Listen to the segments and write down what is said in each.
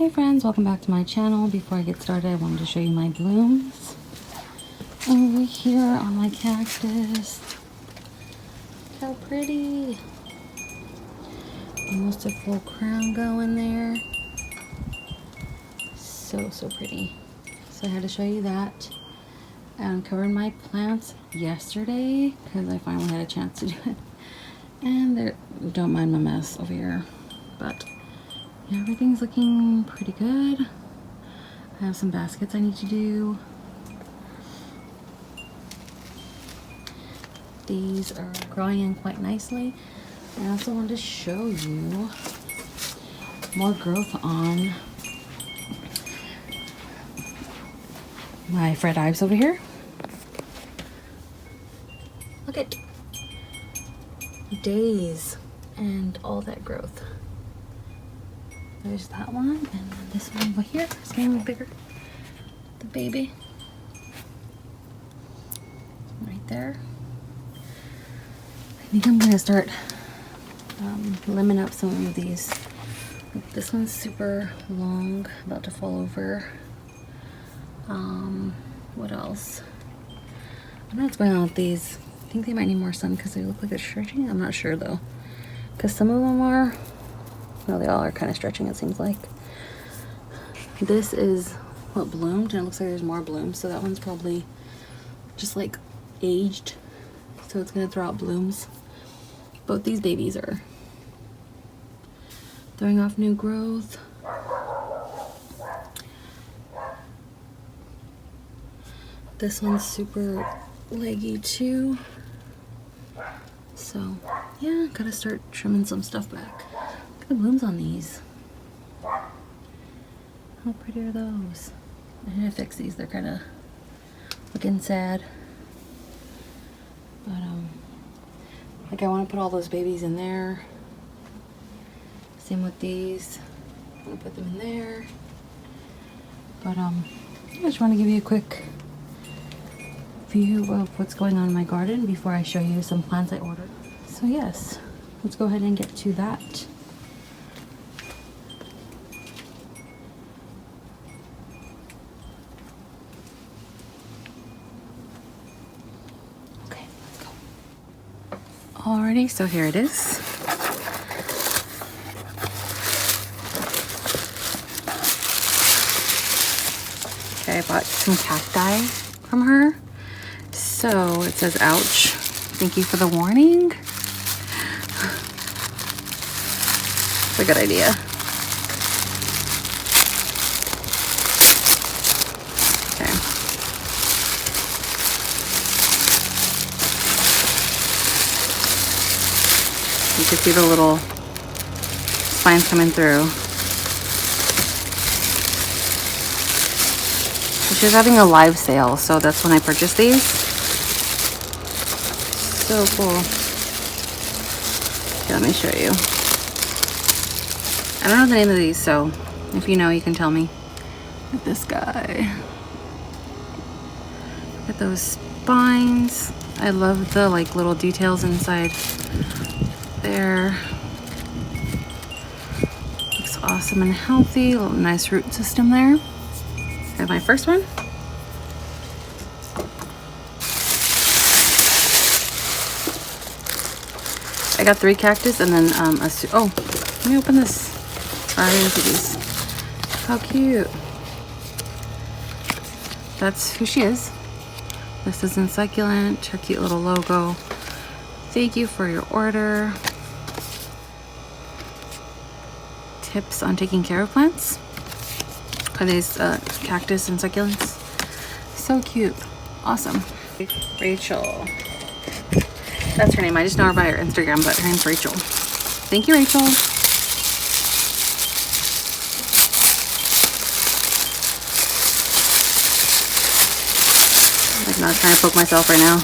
Hey friends, welcome back to my channel. Before I get started, I wanted to show you my blooms over here on my cactus. Look how pretty. Almost a full crown going there. So pretty. So I had to show you that. I covered my plants yesterday because I finally had a chance to do it. And don't mind my mess over here, but yeah, everything's looking pretty good. I have some baskets I need to do. These are growing in quite nicely. I also wanted to show you more growth on my Fred Ives over here. Look at days and all that growth. There's that one, and then this one over here is getting bigger. The baby. Right there. I think I'm going to start limbing up some of these. This one's super long, about to fall over. What else? I don't know what's going on with these. I think they might need more sun because they look like they're stretching. I'm not sure though. Because some of them are. Well, they all are kind of stretching, it seems like. This is what bloomed, and it looks like there's more blooms, so that one's probably just like aged, so it's gonna throw out blooms. Both these babies are throwing off new growth. This one's super leggy too. So yeah, gotta start trimming some stuff back. Look at the blooms on these. How pretty are those? I need to fix these. They're kind of looking sad. But like I want to put all those babies in there. Same with these. I'm gonna put them in there. But I just want to give you a quick view of what's going on in my garden before I show you some plants I ordered. So yes, let's go ahead and get to that. Alrighty, so here it is. Okay, I bought some cacti from her. So it says, ouch, thank you for the warning. It's a good idea. Okay. You can see the little spines coming through. She was having a live sale, so that's when I purchased these. So cool. Okay, let me show you. I don't know the name of these, so if you know, you can tell me. Look at this guy. Look at those spines. I love the like little details inside there. Looks awesome and healthy. A little nice root system there. I have my first one. I got 3 cactus and then oh, let me open this. I didn't see these. How cute. That's who she is. This is in succulent. Her cute little logo. Thank you for your order. Tips on taking care of plants. Are these cactus and succulents? So cute. Awesome. Rachel. That's her name. I just know her by her Instagram, but her name's Rachel. Thank you, Rachel. I'm not trying to poke myself right now.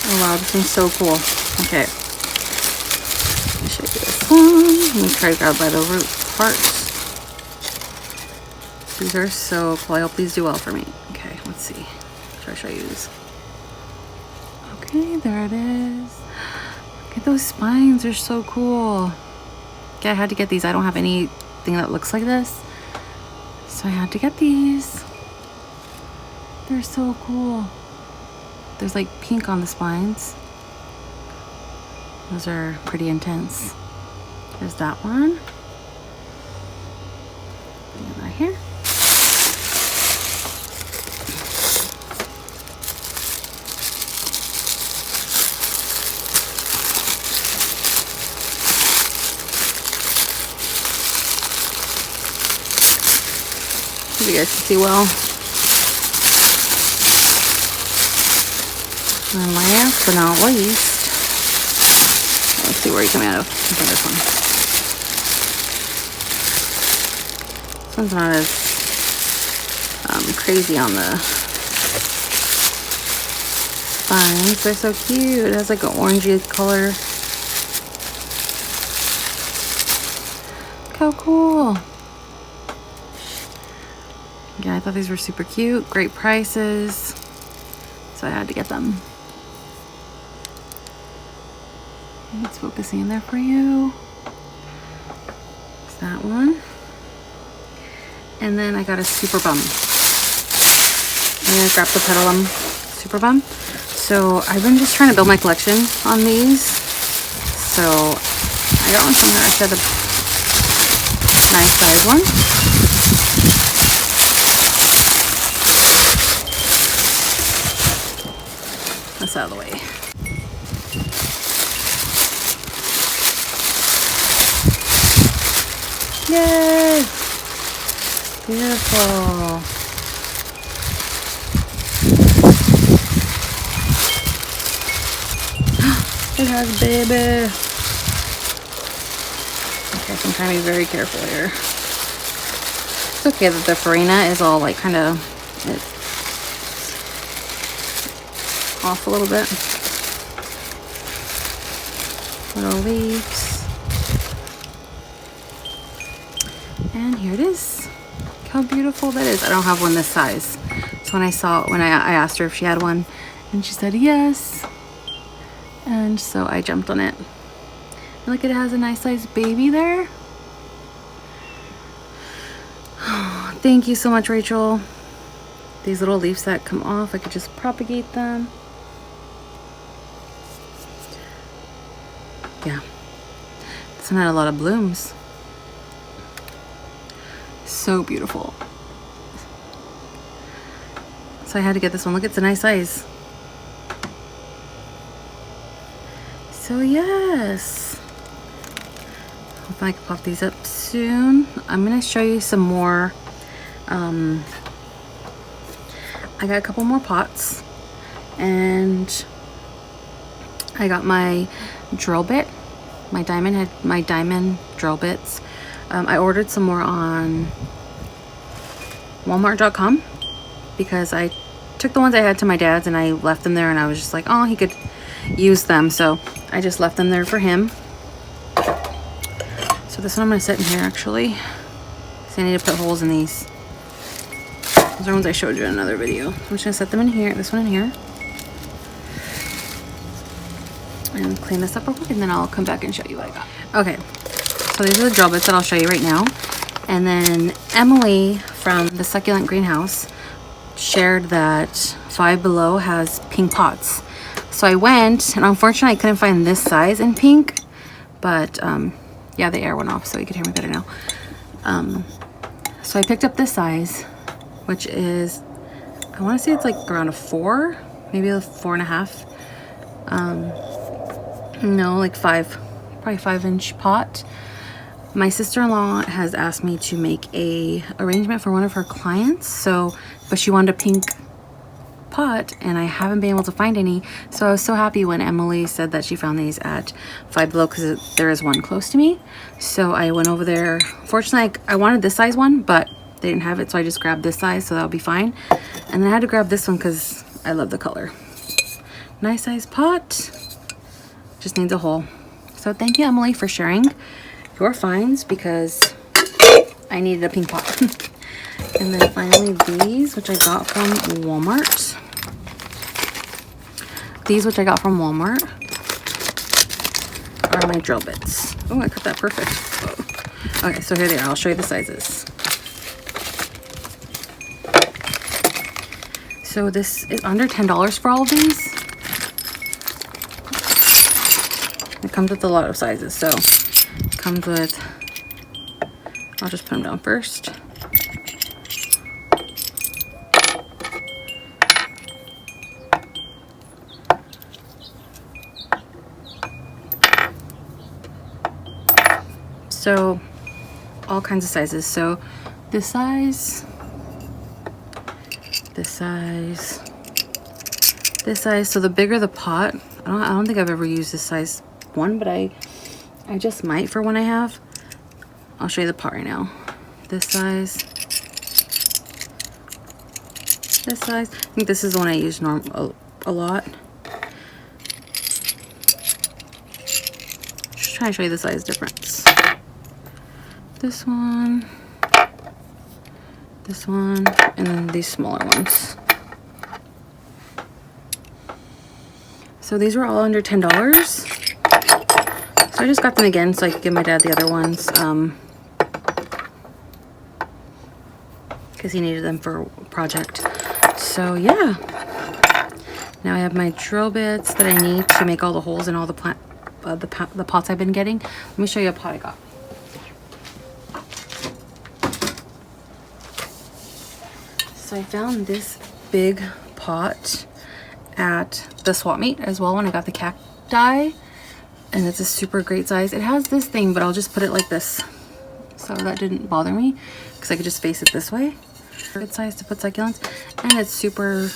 Oh wow, this one's so cool. Okay. Let me show you this one. Let me try to grab by the root parts. These are so cool. I hope these do well for me. Okay, let's see. Try to show you these. Okay, there it is. Look at those spines, they're so cool. Okay, I had to get these. I don't have anything that looks like this, so I had to get these. They're so cool. There's like pink on the spines. Those are pretty intense. There's that one. And right here. You guys can see well. And last but not least, let's see where you're coming out of. Look at this one. This one's not as crazy on the spines. They're so cute. It has like an orangey color. Look how cool. Yeah, I thought these were super cute. Great prices. So I had to get them. It's focusing in there for you. It's that one. And then I got a Super Bum. I'm gonna grab the Petalum Super Bum. So I've been just trying to build my collection on these. So I got one from her. I said a nice size one. That's out of the way. Yay! Beautiful. It has baby. Okay, so I'm trying to be very careful here. It's okay that the farina is all like kind of off a little bit. Little leaves. And here it is. Look how beautiful that is. I don't have one this size. So when I asked her if she had one, and she said yes. And so I jumped on it. And look, it has a nice size baby there. Oh, thank you so much, Rachel. These little leaves that come off, I could just propagate them. Yeah. This one had a lot of blooms. So beautiful. So I had to get this one. Look, it's a nice size. So yes. Hope I can pop these up soon. I'm gonna show you some more. I got a couple more pots, and I got my drill bit. My diamond drill bits. I ordered some more on Walmart.com because I took the ones I had to my dad's and I left them there, and I was just like, oh, he could use them, so I just left them there for him. So this one I'm gonna set in here actually. So I need to put holes in these. Those are ones I showed you in another video. I'm just gonna set them in here, this one in here. And clean this up real quick, and then I'll come back and show you what I got. Okay, so these are the drill bits that I'll show you right now. And then Emily from the Succulent Greenhouse shared that Five Below has pink pots. So I went, and unfortunately I couldn't find this size in pink, but yeah, the air went off so you could hear me better now. So I picked up this size, which is, I want to say it's like around a 4, maybe a 4.5. No, like 5, probably 5-inch pot. My sister-in-law has asked me to make a arrangement for one of her clients, but she wanted a pink pot, and I haven't been able to find any. So I was so happy when Emily said that she found these at Five Below, because there is one close to me. So I went over there. Fortunately, I wanted this size one, but they didn't have it, so I just grabbed this size, so that'll be fine. And then I had to grab this one because I love the color. Nice size pot. Just needs a hole. So thank you, Emily, for sharing your finds, because I needed a pink pot. And then finally these, which I got from Walmart. are my drill bits. Oh, I cut that perfect. Oh. Okay, so here they are. I'll show you the sizes. So this is under $10 for all of these. It comes with a lot of sizes. So it comes with, I'll just put them down first. So all kinds of sizes. So this size, this size, this size. So the bigger the pot, I don't think I've ever used this size one, but I just might for one I have. I'll show you the pot right now. This size, this size. I think this is the one I use a lot. Just trying to show you the size difference. This one, and then these smaller ones. So these were all under $10. So I just got them again so I could give my dad the other ones, because he needed them for a project. So yeah, now I have my drill bits that I need to make all the holes in all the pots I've been getting. Let me show you a pot I got. So I found this big pot at the swap meet as well when I got the cacti, and it's a super great size. It has this thing, but I'll just put it like this, so that didn't bother me because I could just face it this way. Good size to put succulents, and it's super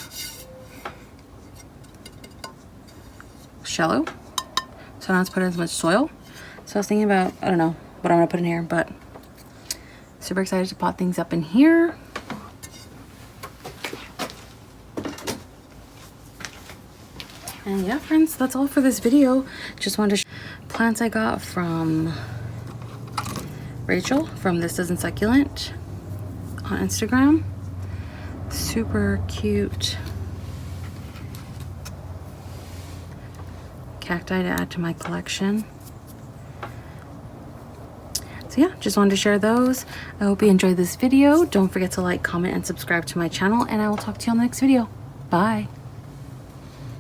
shallow, so I don't have to put in as much soil. So I was thinking about, I don't know what I'm gonna put in here, but super excited to pot things up in here. And yeah, friends, that's all for this video. Just wanted to show plants I got from Rachel from This Isn't Succulent on Instagram. Super cute cacti to add to my collection. So yeah, just wanted to share those. I hope you enjoyed this video. Don't forget to like, comment, and subscribe to my channel, and I will talk to you on the next video. Bye.